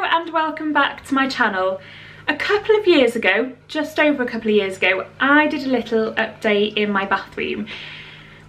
and welcome back to my channel. A couple of years ago, just over a couple of years ago, I did a little update in my bathroom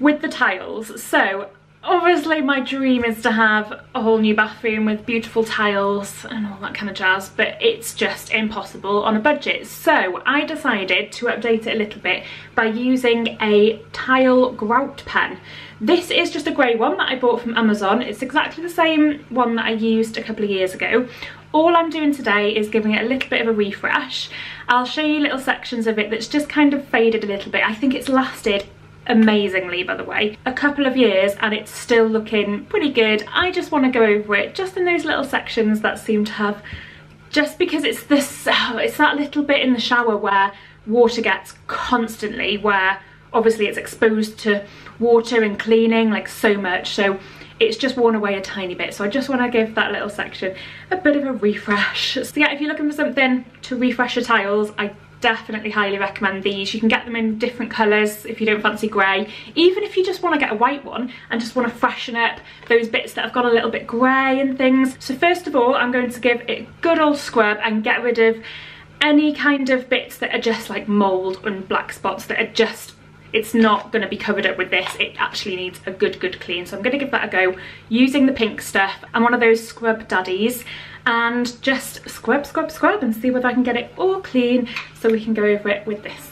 with the tiles. So obviously my dream is to have a whole new bathroom with beautiful tiles and all that kind of jazz, but it's just impossible on a budget. So I decided to update it a little bit by using a tile grout pen. This is just a grey one that I bought from Amazon. It's exactly the same one that I used a couple of years ago. All I'm doing today is giving it a little bit of a refresh. I'll show you little sections of it that's just kind of faded a little bit. I think it's lasted amazingly, by the way, a couple of years and it's still looking pretty good. I just want to go over it just in those little sections that seem to have, just because it's this, it's that little bit in the shower where water gets constantly, where obviously it's exposed to water and cleaning like so much, so it's just worn away a tiny bit. So I just want to give that little section a bit of a refresh. So yeah, if you're looking for something to refresh your tiles, I definitely highly recommend these. You can get them in different colours if you don't fancy grey. Even if you just want to get a white one and just want to freshen up those bits that have got a little bit grey and things. So first of all, I'm going to give it a good old scrub and get rid of any kind of bits that are just like mould and black spots that are just, it's not going to be covered up with this. It actually needs a good clean. So I'm going to give that a go using the pink stuff and one of those scrub daddies, and just scrub and see whether I can get it all clean so we can go over it with this.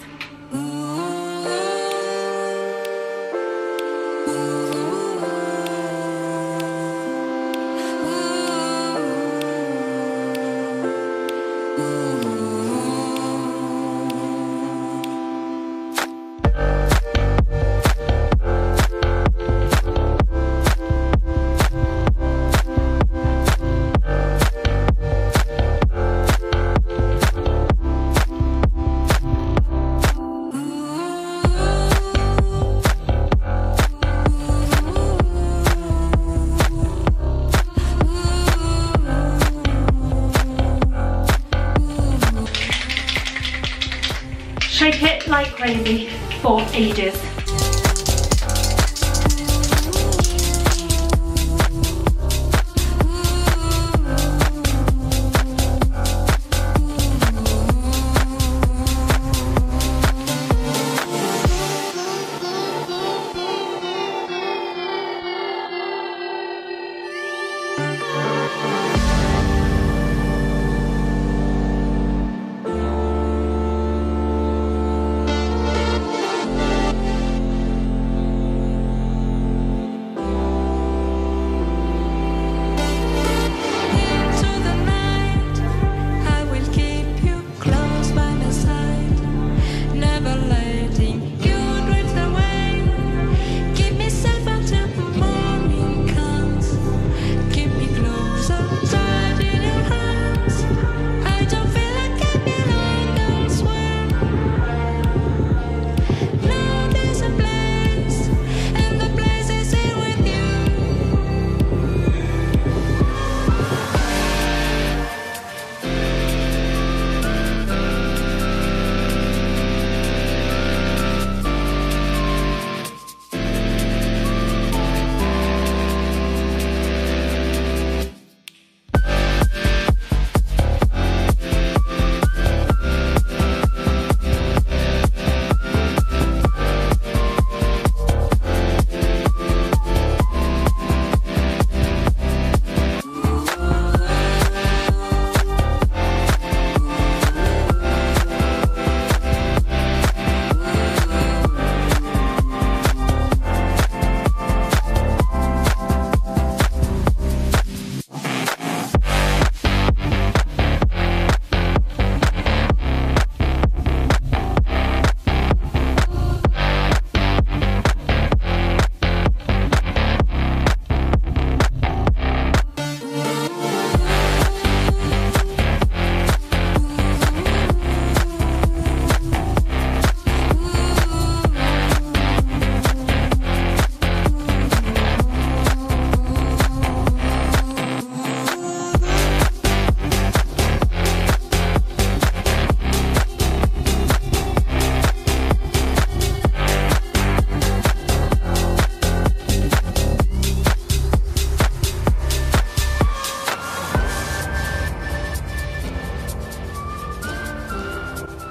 Shake it like crazy for ages.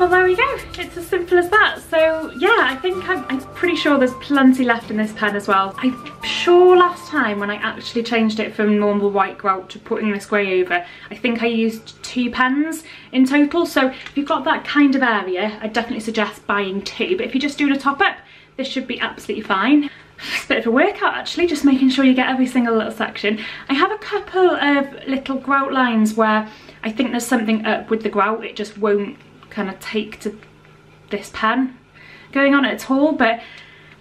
Well, there we go. It's as simple as that. So yeah, I think I'm pretty sure there's plenty left in this pen as well. I'm sure last time when I actually changed it from normal white grout to putting this grey over, I think I used 2 pens in total. So if you've got that kind of area, I definitely suggest buying 2. But if you're just doing a top up, this should be absolutely fine. It's a bit of a workout actually, just making sure you get every single little section. I have a couple of little grout lines where I think there's something up with the grout. It just won't kind of take to this pen going on at all, but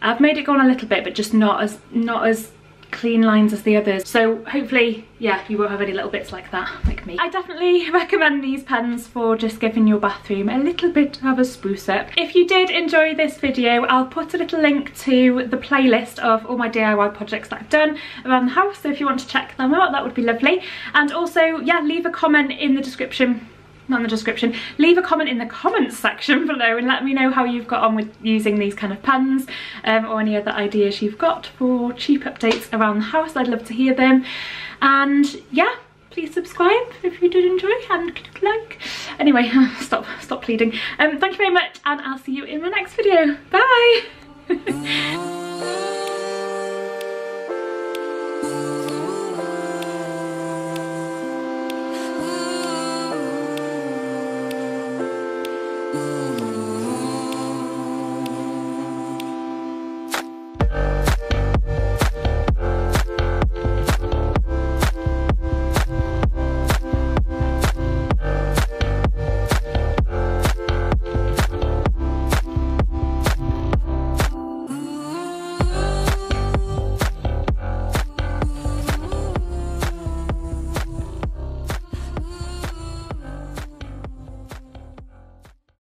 I've made it go on a little bit, but just not as clean lines as the others. So hopefully, yeah, you won't have any little bits like that, like me. I definitely recommend these pens for just giving your bathroom a little bit of a spruce up. If you did enjoy this video, I'll put a little link to the playlist of all my DIY projects that I've done around the house, so if you want to check them out, that would be lovely. And also, yeah, leave a comment in the description. Not in the description, leave a comment in the comments section below and let me know how you've got on with using these kind of pens, or any other ideas you've got for cheap updates around the house. I'd love to hear them. And yeah, please subscribe if you did enjoy and click like. Anyway, stop pleading. Thank you very much, and I'll see you in my next video. Bye.